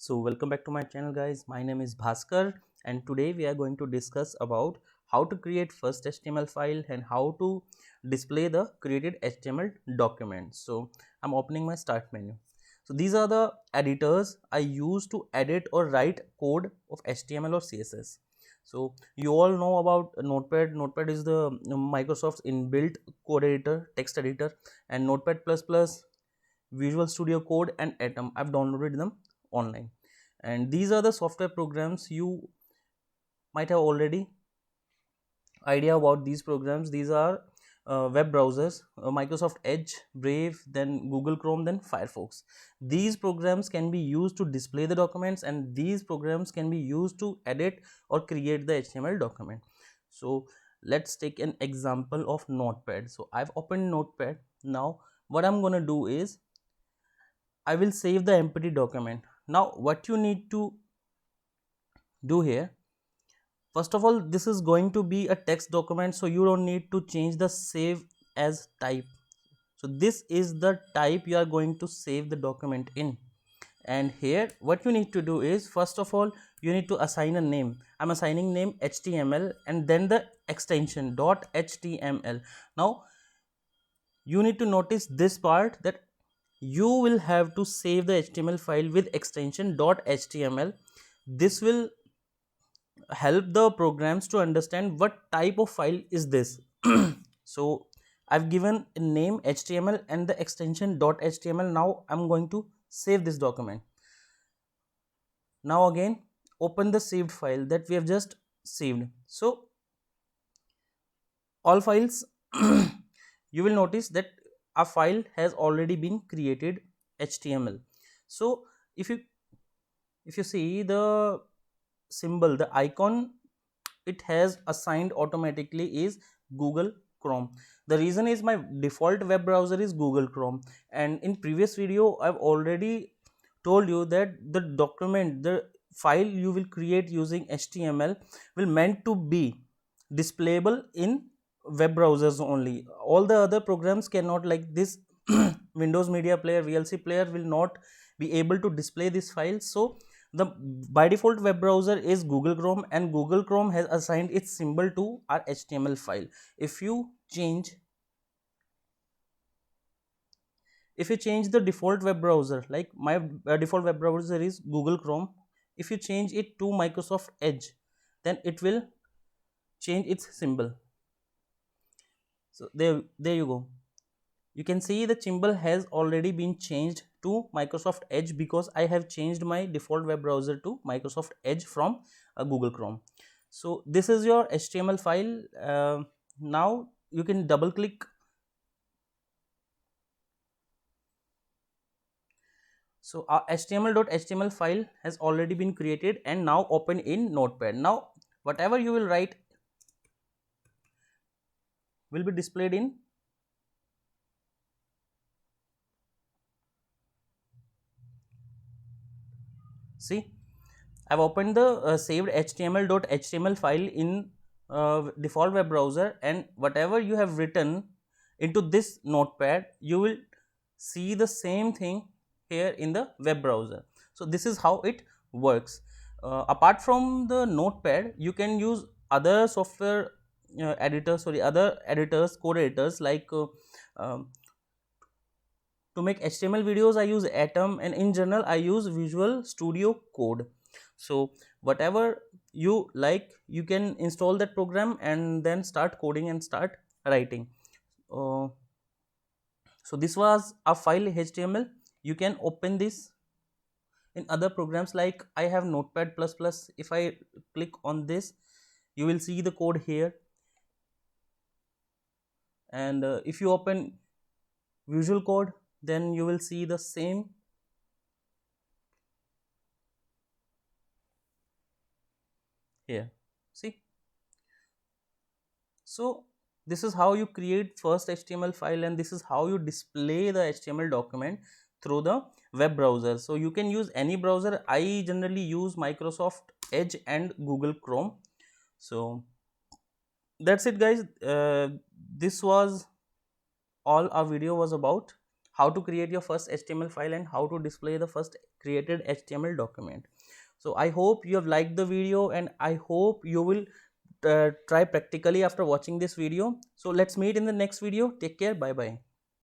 So welcome back to my channel guys. My name is Bhaskar and today we are going to discuss about how to create first HTML file and how to display the created HTML document. So I'm opening my start menu. So these are the editors I use to edit or write code of HTML or CSS. So you all know about Notepad. Notepad is the Microsoft's inbuilt code editor, text editor, and Notepad++, Visual Studio Code and Atom. I've downloaded them online, and these are the software programs you might have already idea about these programs. These are web browsers, Microsoft Edge, Brave, then Google Chrome, then Firefox. These programs can be used to display the documents, and these programs can be used to edit or create the HTML document. So let's take an example of Notepad. So I've opened Notepad. Now what I'm gonna do is I will save the empty document. Now what you need to do here, first of all, this is going to be a text document, so you don't need to change the save as type. So this is the type you are going to save the document in. And here what you need to do is, first of all, you need to assign a name. I'm assigning name HTML and then the extension .html. Now you need to notice this part, that you will have to save the HTML file with extension .html. This will help the programs to understand what type of file is this. So I've given a name HTML and the extension .html. Now I'm going to save this document. Now again open the saved file that we have just saved. So all files you will notice that a file has already been created, HTML. So if you see the symbol, the icon it has assigned automatically is Google Chrome. The reason is my default web browser is Google Chrome, and in previous video I've already told you that the document, the file you will create using HTML will meant to be displayable in web browsers only. All the other programs cannot, like this Windows Media Player, VLC player will not be able to display this file. So the by default web browser is Google Chrome, and Google Chrome has assigned its symbol to our HTML file. If you change the default web browser, like my default web browser is Google Chrome, if you change it to Microsoft Edge, then it will change its symbol. So there you go. You can see the symbol has already been changed to Microsoft Edge because I have changed my default web browser to Microsoft Edge from Google Chrome. So this is your HTML file. Now you can double click. So our HTML.html file has already been created and now open in Notepad. Now whatever you will write will be displayed in see. I've opened the saved HTML.html file in default web browser, and whatever you have written into this notepad, you will see the same thing here in the web browser. So this is how it works. Apart from the notepad, you can use other software editors, sorry, other editors, code editors, like um, to make HTML videos I use Atom, and in general I use Visual Studio Code. So whatever you like, you can install that program and then start coding and start writing. So this was a file HTML. You can open this in other programs, like I have Notepad++. If I click on this, you will see the code here, and if you open Visual Code, then you will see the same. Here, see. So this is how you create first HTML file, and this is how you display the HTML document through the web browser. So you can use any browser. I generally use Microsoft Edge and Google Chrome. So that's it guys. This was all our video was about. how to create your first HTML file and how to display the first created HTML document. So I hope you have liked the video, and I hope you will try practically after watching this video. So let's meet in the next video. Take care. Bye bye.